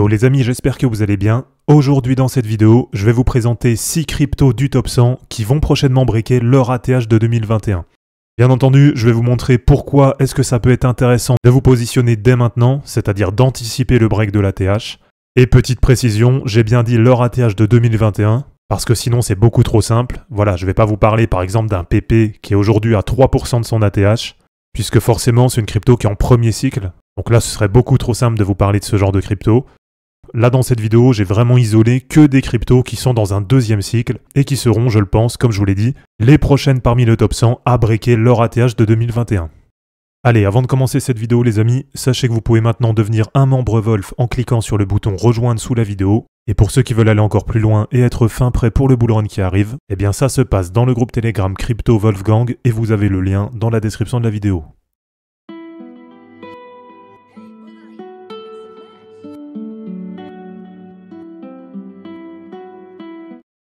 Yo les amis, j'espère que vous allez bien. Aujourd'hui dans cette vidéo, je vais vous présenter 6 cryptos du top 100 qui vont prochainement breaker leur ATH de 2021. Bien entendu, je vais vous montrer pourquoi est-ce que ça peut être intéressant de vous positionner dès maintenant, c'est-à-dire d'anticiper le break de l'ATH. Et petite précision, j'ai bien dit leur ATH de 2021, parce que sinon c'est beaucoup trop simple. Voilà, je ne vais pas vous parler par exemple d'un PP qui est aujourd'hui à 3% de son ATH, puisque forcément c'est une crypto qui est en premier cycle. Donc là, ce serait beaucoup trop simple de vous parler de ce genre de crypto. Là, dans cette vidéo, j'ai vraiment isolé que des cryptos qui sont dans un deuxième cycle et qui seront, je le pense, comme je vous l'ai dit, les prochaines parmi le top 100 à breaker leur ATH de 2021. Allez, avant de commencer cette vidéo, les amis, sachez que vous pouvez maintenant devenir un membre Wolf en cliquant sur le bouton rejoindre sous la vidéo. Et pour ceux qui veulent aller encore plus loin et être fin prêt pour le bull run qui arrive, eh bien ça se passe dans le groupe Telegram Crypto Wolfgang et vous avez le lien dans la description de la vidéo.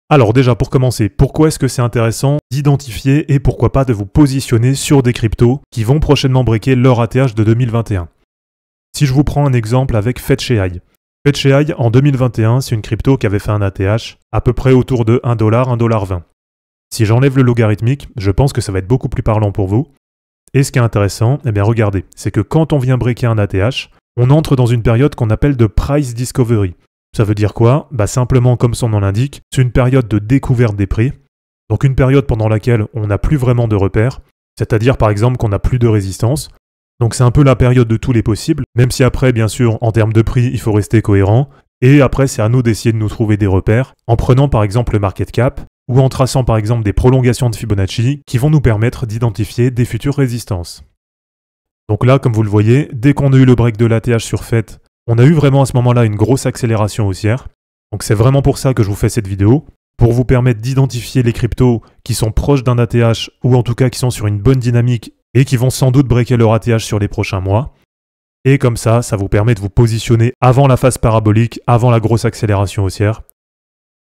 Alors déjà pour commencer, pourquoi est-ce que c'est intéressant d'identifier et pourquoi pas de vous positionner sur des cryptos qui vont prochainement breaker leur ATH de 2021? Si je vous prends un exemple avec FetchAI. FetchAI en 2021, c'est une crypto qui avait fait un ATH à peu près autour de 1$, 1,20$. Si j'enlève le logarithmique, je pense que ça va être beaucoup plus parlant pour vous. Et ce qui est intéressant, eh bien regardez, c'est que quand on vient breaker un ATH, on entre dans une période qu'on appelle de Price Discovery. Ça veut dire quoi? Simplement, comme son nom l'indique, c'est une période de découverte des prix. Donc une période pendant laquelle on n'a plus vraiment de repères, c'est-à-dire par exemple qu'on n'a plus de résistance. Donc c'est un peu la période de tous les possibles, même si après, bien sûr, en termes de prix, il faut rester cohérent. Et après, c'est à nous d'essayer de nous trouver des repères, en prenant par exemple le market cap, ou en traçant par exemple des prolongations de Fibonacci qui vont nous permettre d'identifier des futures résistances. Donc là, comme vous le voyez, dès qu'on a eu le break de l'ATH sur FET, on a eu vraiment à ce moment-là une grosse accélération haussière. Donc c'est vraiment pour ça que je vous fais cette vidéo, pour vous permettre d'identifier les cryptos qui sont proches d'un ATH ou en tout cas qui sont sur une bonne dynamique et qui vont sans doute breaker leur ATH sur les prochains mois. Et comme ça vous permet de vous positionner avant la phase parabolique, avant la grosse accélération haussière.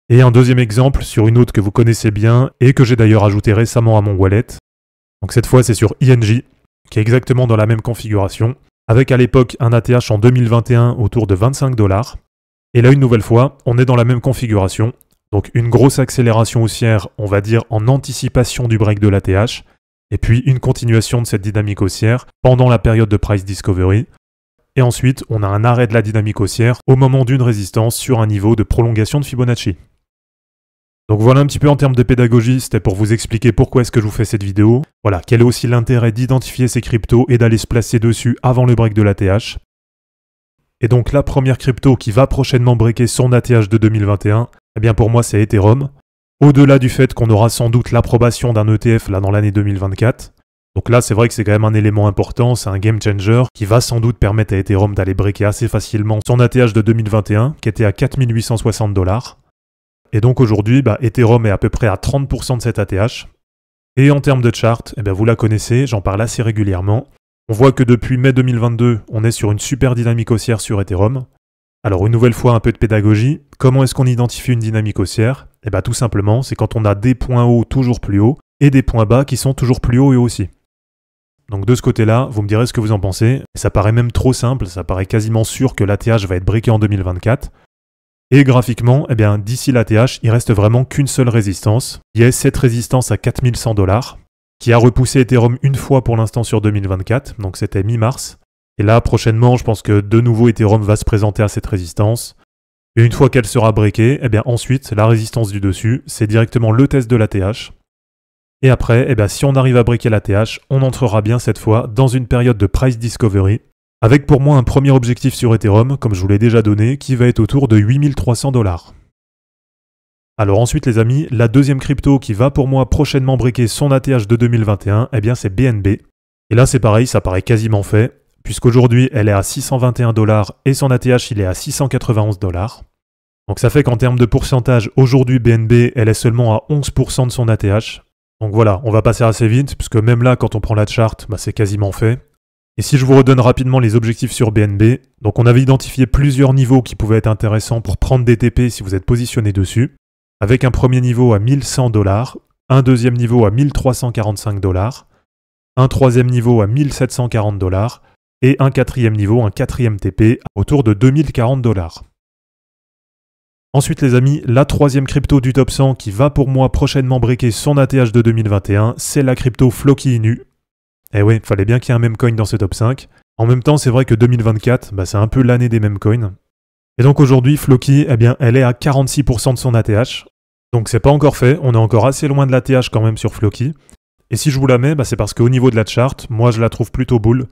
Et un deuxième exemple sur une autre que vous connaissez bien et que j'ai d'ailleurs ajouté récemment à mon wallet. Donc cette fois c'est sur INJ, qui est exactement dans la même configuration, avec à l'époque un ATH en 2021 autour de 25$. Et là, une nouvelle fois, on est dans la même configuration. Donc une grosse accélération haussière, on va dire en anticipation du break de l'ATH, et puis une continuation de cette dynamique haussière pendant la période de Price Discovery. Et ensuite, on a un arrêt de la dynamique haussière au moment d'une résistance sur un niveau de prolongation de Fibonacci. Donc voilà un petit peu en termes de pédagogie, c'était pour vous expliquer pourquoi est-ce que je vous fais cette vidéo. Voilà, quel est aussi l'intérêt d'identifier ces cryptos et d'aller se placer dessus avant le break de l'ATH. Et donc la première crypto qui va prochainement breaker son ATH de 2021, eh bien pour moi c'est Ethereum. Au-delà du fait qu'on aura sans doute l'approbation d'un ETF là dans l'année 2024. Donc là c'est vrai que c'est quand même un élément important, c'est un game changer qui va sans doute permettre à Ethereum d'aller breaker assez facilement son ATH de 2021 qui était à 4860$. Et donc aujourd'hui, Ethereum est à peu près à 30% de cet ATH. Et en termes de chart, vous la connaissez, j'en parle assez régulièrement. On voit que depuis mai 2022, on est sur une super dynamique haussière sur Ethereum. Alors une nouvelle fois, un peu de pédagogie. Comment est-ce qu'on identifie une dynamique haussière? Tout simplement, c'est quand on a des points hauts toujours plus hauts et des points bas qui sont toujours plus hauts eux aussi. Donc de ce côté-là, vous me direz ce que vous en pensez. Ça paraît même trop simple, ça paraît quasiment sûr que l'ATH va être breaké en 2024. Et graphiquement, d'ici l'ATH, il reste vraiment qu'une seule résistance. Il y a cette résistance à 4100$, qui a repoussé Ethereum une fois pour l'instant sur 2024, donc c'était mi-mars. Et là, prochainement, je pense que de nouveau Ethereum va se présenter à cette résistance. Et une fois qu'elle sera breakée, ensuite, la résistance du dessus, c'est directement le test de l'ATH. Et après, si on arrive à breaker l'ATH, on entrera bien cette fois dans une période de Price Discovery, avec pour moi un premier objectif sur Ethereum, comme je vous l'ai déjà donné, qui va être autour de 8300$. Alors ensuite les amis, la deuxième crypto qui va pour moi prochainement breaker son ATH de 2021, c'est BNB. Et là c'est pareil, ça paraît quasiment fait, puisqu'aujourd'hui elle est à 621$ et son ATH il est à 691$. Donc ça fait qu'en termes de pourcentage, aujourd'hui BNB elle est seulement à 11% de son ATH. Donc voilà, on va passer assez vite, puisque même là quand on prend la chart, c'est quasiment fait. Et si je vous redonne rapidement les objectifs sur BNB, donc on avait identifié plusieurs niveaux qui pouvaient être intéressants pour prendre des TP si vous êtes positionné dessus, avec un premier niveau à 1100$, un deuxième niveau à 1345$, un troisième niveau à 1740$ et un quatrième niveau, un quatrième TP autour de 2040$. Ensuite les amis, la troisième crypto du top 100 qui va pour moi prochainement breaker son ATH de 2021, c'est la crypto Floki Inu. Eh ouais, fallait bien qu'il y ait un meme coin dans ce top 5. En même temps, c'est vrai que 2024, c'est un peu l'année des meme coins. Et donc aujourd'hui, Floki, eh bien, elle est à 46% de son ATH. Donc c'est pas encore fait, on est encore assez loin de l'ATH quand même sur Floki. Et si je vous la mets, c'est parce qu'au niveau de la chart, moi je la trouve plutôt bull.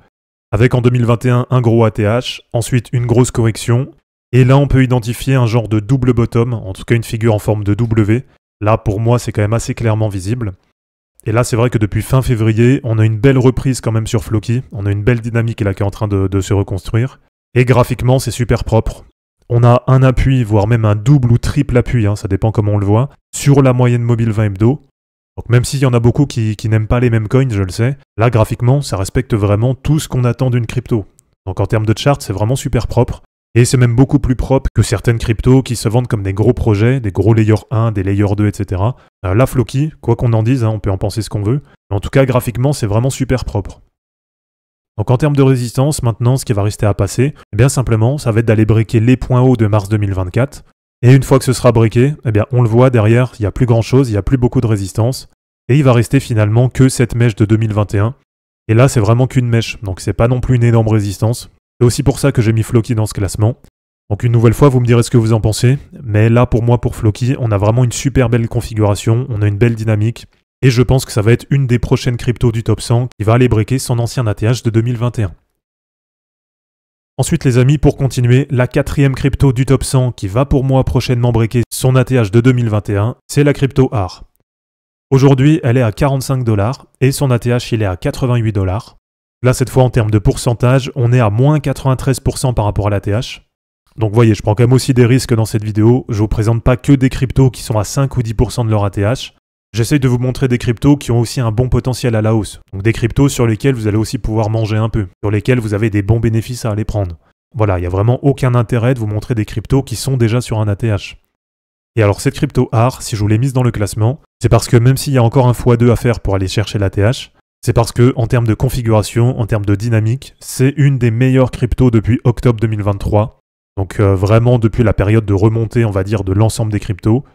Avec en 2021 un gros ATH, ensuite une grosse correction. Et là, on peut identifier un genre de double bottom, en tout cas une figure en forme de W. Là, pour moi, c'est quand même assez clairement visible. Et là, c'est vrai que depuis fin février, on a une belle reprise quand même sur Floki. On a une belle dynamique là qui est en train de se reconstruire. Et graphiquement, c'est super propre. On a un appui, voire même un double ou triple appui, ça dépend comment on le voit, sur la moyenne mobile 20 hebdo. Donc même s'il y en a beaucoup qui n'aiment pas les mêmes coins, je le sais, là, graphiquement, ça respecte vraiment tout ce qu'on attend d'une crypto. Donc en termes de chart, c'est vraiment super propre. Et c'est même beaucoup plus propre que certaines cryptos qui se vendent comme des gros projets, des gros layer 1, des layer 2, etc. La Floki, quoi qu'on en dise, on peut en penser ce qu'on veut, mais en tout cas graphiquement c'est vraiment super propre. Donc en termes de résistance, maintenant ce qui va rester à passer, eh bien simplement ça va être d'aller breaker les points hauts de mars 2024, et une fois que ce sera breaké, eh bien on le voit derrière, il n'y a plus grand chose, il n'y a plus beaucoup de résistance, et il va rester finalement que cette mèche de 2021, et là c'est vraiment qu'une mèche, donc c'est pas non plus une énorme résistance. C'est aussi pour ça que j'ai mis Floki dans ce classement. Donc une nouvelle fois, vous me direz ce que vous en pensez. Mais là, pour moi, pour Floki, on a vraiment une super belle configuration, on a une belle dynamique. Et je pense que ça va être une des prochaines cryptos du top 100 qui va aller breaker son ancien ATH de 2021. Ensuite les amis, pour continuer, la quatrième crypto du top 100 qui va pour moi prochainement breaker son ATH de 2021, c'est la crypto AR. Aujourd'hui, elle est à 45 $ et son ATH, il est à 88 $. Là, cette fois, en termes de pourcentage, on est à moins 93% par rapport à l'ATH. Donc, voyez, je prends quand même aussi des risques dans cette vidéo. Je vous présente pas que des cryptos qui sont à 5 ou 10% de leur ATH. J'essaye de vous montrer des cryptos qui ont aussi un bon potentiel à la hausse. Donc, des cryptos sur lesquels vous allez aussi pouvoir manger un peu, sur lesquels vous avez des bons bénéfices à aller prendre. Voilà, il n'y a vraiment aucun intérêt de vous montrer des cryptos qui sont déjà sur un ATH. Et alors, cette crypto AR, si je vous l'ai mise dans le classement, c'est parce que même s'il y a encore un x2 à faire pour aller chercher l'ATH, c'est parce que, en termes de configuration, en termes de dynamique, c'est une des meilleures cryptos depuis octobre 2023. Donc vraiment depuis la période de remontée, on va dire, de l'ensemble des cryptos.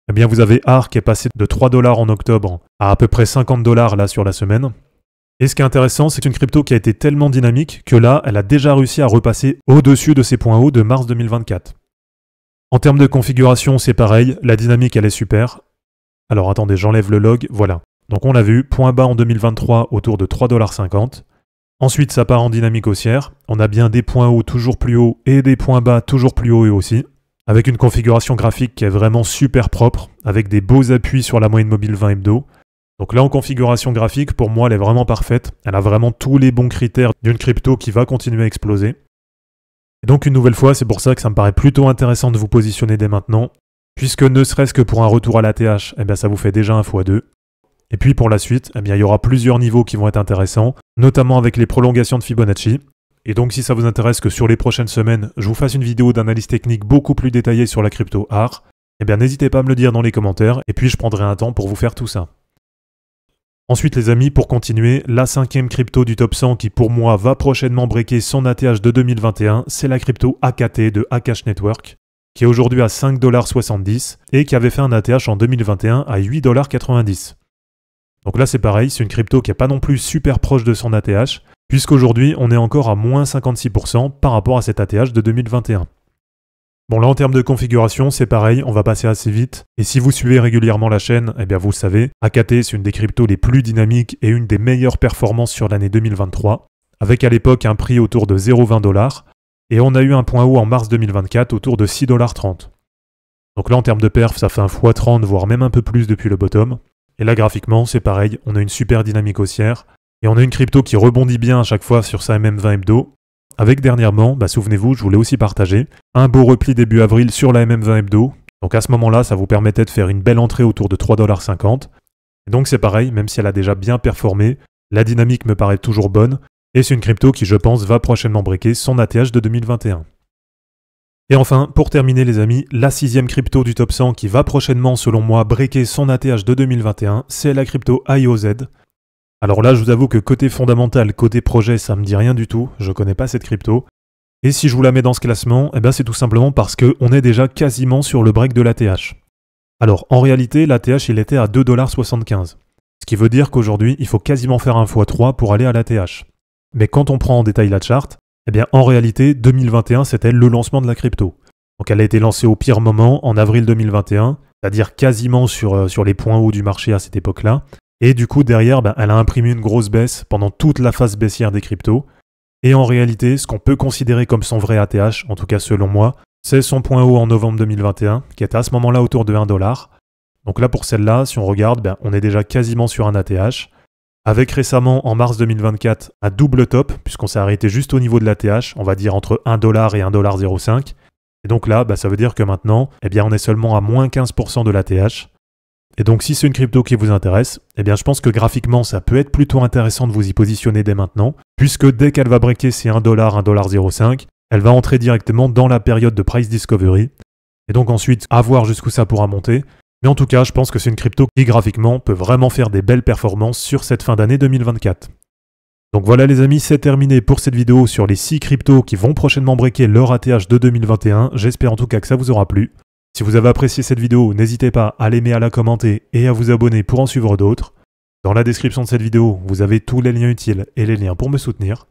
Eh bien, vous avez AR qui est passé de 3 $ en octobre à peu près 50 $ là sur la semaine. Et ce qui est intéressant, c'est une crypto qui a été tellement dynamique que là, elle a déjà réussi à repasser au-dessus de ses points hauts de mars 2024. En termes de configuration, c'est pareil, la dynamique elle est super. Alors attendez, j'enlève le log, voilà. Donc on l'a vu, point bas en 2023 autour de 3,50 $. Ensuite ça part en dynamique haussière, on a bien des points hauts toujours plus hauts et des points bas toujours plus hauts eux aussi, avec une configuration graphique qui est vraiment super propre, avec des beaux appuis sur la moyenne mobile 20 hebdo. Donc là en configuration graphique, pour moi elle est vraiment parfaite, elle a vraiment tous les bons critères d'une crypto qui va continuer à exploser. Et donc une nouvelle fois, c'est pour ça que ça me paraît plutôt intéressant de vous positionner dès maintenant, puisque ne serait-ce que pour un retour à l'ATH, eh bien ça vous fait déjà un x2. Et puis pour la suite, eh bien, il y aura plusieurs niveaux qui vont être intéressants, notamment avec les prolongations de Fibonacci. Et donc si ça vous intéresse que sur les prochaines semaines, je vous fasse une vidéo d'analyse technique beaucoup plus détaillée sur la crypto AR, eh bien n'hésitez pas à me le dire dans les commentaires, et puis je prendrai un temps pour vous faire tout ça. Ensuite les amis, pour continuer, la cinquième crypto du top 100 qui pour moi va prochainement breaker son ATH de 2021, c'est la crypto AKT de Akash Network, qui est aujourd'hui à 5,70 $ et qui avait fait un ATH en 2021 à 8,90 $. Donc là c'est pareil, c'est une crypto qui n'est pas non plus super proche de son ATH, puisqu'aujourd'hui on est encore à moins 56% par rapport à cet ATH de 2021. Bon là en termes de configuration c'est pareil, on va passer assez vite, et si vous suivez régulièrement la chaîne, eh bien vous le savez, AKT c'est une des cryptos les plus dynamiques et une des meilleures performances sur l'année 2023, avec à l'époque un prix autour de 0,20 $, et on a eu un point haut en mars 2024 autour de 6,30 $. Donc là en termes de perf ça fait un x30 voire même un peu plus depuis le bottom. Et là, graphiquement, c'est pareil, on a une super dynamique haussière, et on a une crypto qui rebondit bien à chaque fois sur sa MM20 hebdo, avec dernièrement, souvenez-vous, je vous l'ai aussi partagé, un beau repli début avril sur la MM20 hebdo, donc à ce moment-là, ça vous permettait de faire une belle entrée autour de 3,50 $. Et donc c'est pareil, même si elle a déjà bien performé, la dynamique me paraît toujours bonne, et c'est une crypto qui, je pense, va prochainement breaker son ATH de 2021. Et enfin, pour terminer les amis, la sixième crypto du top 100 qui va prochainement, selon moi, breaker son ATH de 2021, c'est la crypto IOZ. Alors là, je vous avoue que côté fondamental, côté projet, ça me dit rien du tout, je connais pas cette crypto. Et si je vous la mets dans ce classement, eh ben c'est tout simplement parce qu'on est déjà quasiment sur le break de l'ATH. Alors en réalité, l'ATH il était à 2,75 $. Ce qui veut dire qu'aujourd'hui, il faut quasiment faire un x3 pour aller à l'ATH. Mais quand on prend en détail la charte, eh bien en réalité, 2021 c'était le lancement de la crypto. Donc elle a été lancée au pire moment, en avril 2021, c'est-à-dire quasiment sur les points hauts du marché à cette époque-là. Et du coup, derrière, elle a imprimé une grosse baisse pendant toute la phase baissière des cryptos. Et en réalité, ce qu'on peut considérer comme son vrai ATH, en tout cas selon moi, c'est son point haut en novembre 2021, qui était à ce moment-là autour de 1 $. Donc là, pour celle-là, si on regarde, on est déjà quasiment sur un ATH. Avec récemment, en mars 2024, un double top, puisqu'on s'est arrêté juste au niveau de l'ATH, on va dire entre 1 $ et 1,05 $. Et donc là, ça veut dire que maintenant, on est seulement à moins 15% de l'ATH. Et donc si c'est une crypto qui vous intéresse, je pense que graphiquement, ça peut être plutôt intéressant de vous y positionner dès maintenant, puisque dès qu'elle va breaker ces 1 $, 1,05 $, elle va entrer directement dans la période de price discovery. Et donc ensuite, à voir jusqu'où ça pourra monter. Mais en tout cas, je pense que c'est une crypto qui graphiquement peut vraiment faire des belles performances sur cette fin d'année 2024. Donc voilà les amis, c'est terminé pour cette vidéo sur les 6 cryptos qui vont prochainement breaker leur ATH de 2021. J'espère en tout cas que ça vous aura plu. Si vous avez apprécié cette vidéo, n'hésitez pas à l'aimer, à la commenter et à vous abonner pour en suivre d'autres. Dans la description de cette vidéo, vous avez tous les liens utiles et les liens pour me soutenir.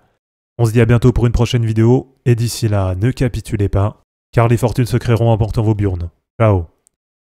On se dit à bientôt pour une prochaine vidéo, et d'ici là, ne capitulez pas, car les fortunes se créeront en portant vos burnes. Ciao.